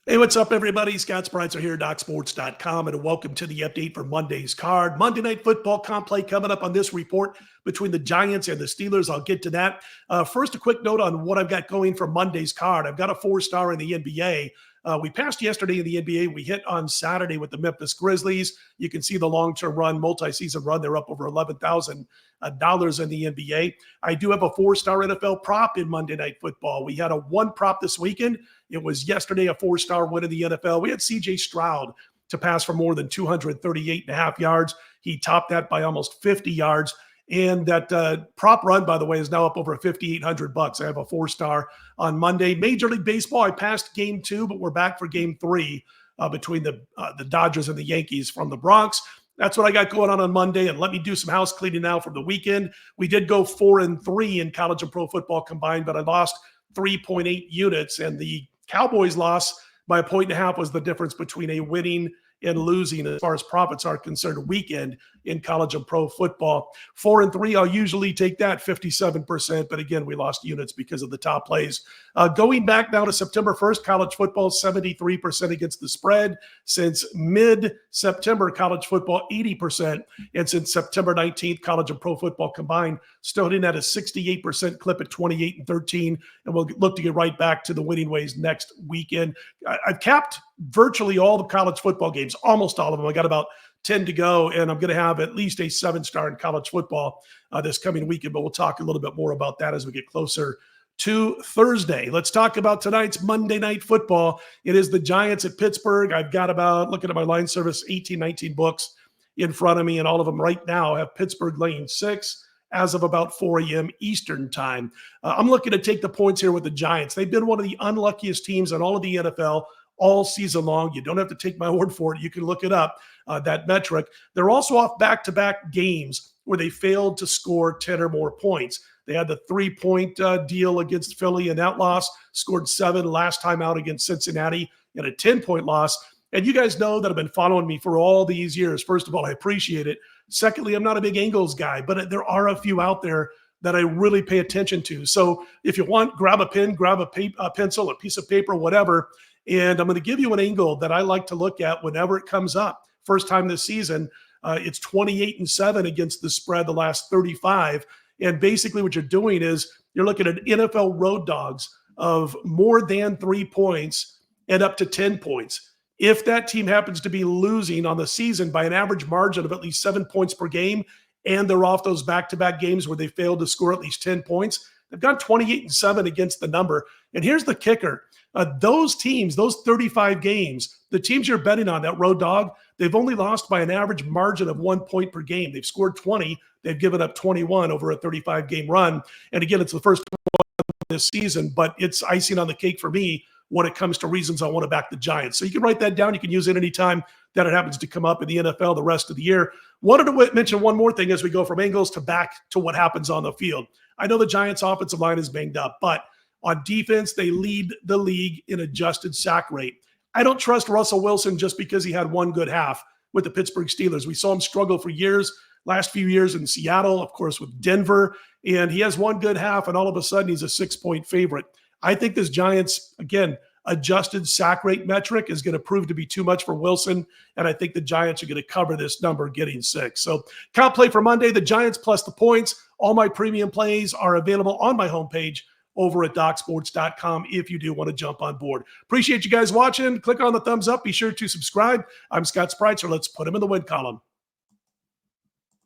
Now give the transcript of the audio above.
Hey, what's up, everybody? Scott Spreitzer here, DocSports.com, and welcome to the update for Monday's card. Monday Night Football comp play coming up on this report between the Giants and the Steelers. I'll get to that. First, a quick note on what I've got going for Monday's card. I've got a 4-star in the NBA. We passed yesterday in the NBA. We hit on Saturday with the Memphis Grizzlies. You can see the long-term run, multi-season run. They're up over $11,000 in the NBA. I do have a 4-star NFL prop in Monday Night Football. We had a 1 prop this weekend. It was yesterday a 4-star win in the NFL. We had C.J. Stroud to pass for more than 238.5 yards. He topped that by almost 50 yards. And that prop run, by the way, is now up over $5,800. I have a 4-star on Monday. Major League Baseball, I passed game 2, but we're back for game 3 between the Dodgers and the Yankees from the Bronx. That's what I got going on Monday. And let me do some house cleaning now from the weekend. We did go 4-3 in college and pro football combined, but I lost 3.8 units. And the Cowboys' loss by 1.5 was the difference between a winning and losing as far as profits are concerned weekend in college and pro football. 4-3, I'll usually take that 57%, but again, we lost units because of the top plays. Going back now to September 1st, college football 73% against the spread. Since mid-September, college football 80%, and since September 19th, college and pro football combined stood in at a 68% clip at 28-13, and we'll look to get right back to the winning ways next weekend. I've capped virtually all the college football games, almost all of them. I got about 10 to go, and I'm going to have at least a 7-star in college football this coming weekend, but we'll talk a little bit more about that as we get closer to Thursday. Let's talk about tonight's Monday Night Football. It is the Giants at Pittsburgh. I've got about, looking at my line service, 18, 19 books in front of me, and all of them right now have Pittsburgh laying 6 as of about 4 a.m. Eastern time. I'm looking to take the points here with the Giants. They've been one of the unluckiest teams in all of the NFL all season long. You don't have to take my word for it. You can look it up, that metric. They're also off back-to-back games where they failed to score 10 or more points. They had the 3-point deal against Philly in that loss, scored 7 last time out against Cincinnati in a 10-point loss. And you guys know that have been following me for all these years. First of all, I appreciate it. Secondly, I'm not a big angles guy, but there are a few out there that I really pay attention to. So if you want, grab a pen, grab a pencil, a piece of paper, whatever. And I'm going to give you an angle that I like to look at whenever it comes up. First time this season, it's 28-7 against the spread the last 35. And basically what you're doing is you're looking at NFL road dogs of more than 3 points and up to 10 points. If that team happens to be losing on the season by an average margin of at least 7 points per game, and they're off those back-to-back games where they failed to score at least 10 points, they've gone 28-7 against the number. And here's the kicker. Those teams, those 35 games, the teams you're betting on, that road dog, they've only lost by an average margin of 1 point per game. They've scored 20. They've given up 21 over a 35-game run. And again, it's the first one this season, but it's icing on the cake for me when it comes to reasons I want to back the Giants. So you can write that down. You can use it anytime that it happens to come up in the NFL the rest of the year. Wanted to mention one more thing as we go from angles to back to what happens on the field. I know the Giants' offensive line is banged up, but on defense, they lead the league in adjusted sack rate. I don't trust Russell Wilson just because he had one good half with the Pittsburgh Steelers. We saw him struggle for years, last few years in Seattle, of course, with Denver, and he has one good half, and all of a sudden he's a 6-point favorite. I think this Giants, again, adjusted sack rate metric is going to prove to be too much for Wilson, and I think the Giants are going to cover this number, getting 6. So comp play for Monday, the Giants plus the points. All my premium plays are available on my homepage over at DocSports.com if you do want to jump on board. Appreciate you guys watching. Click on the thumbs up. Be sure to subscribe. I'm Scott Spreitzer. Let's put him in the win column.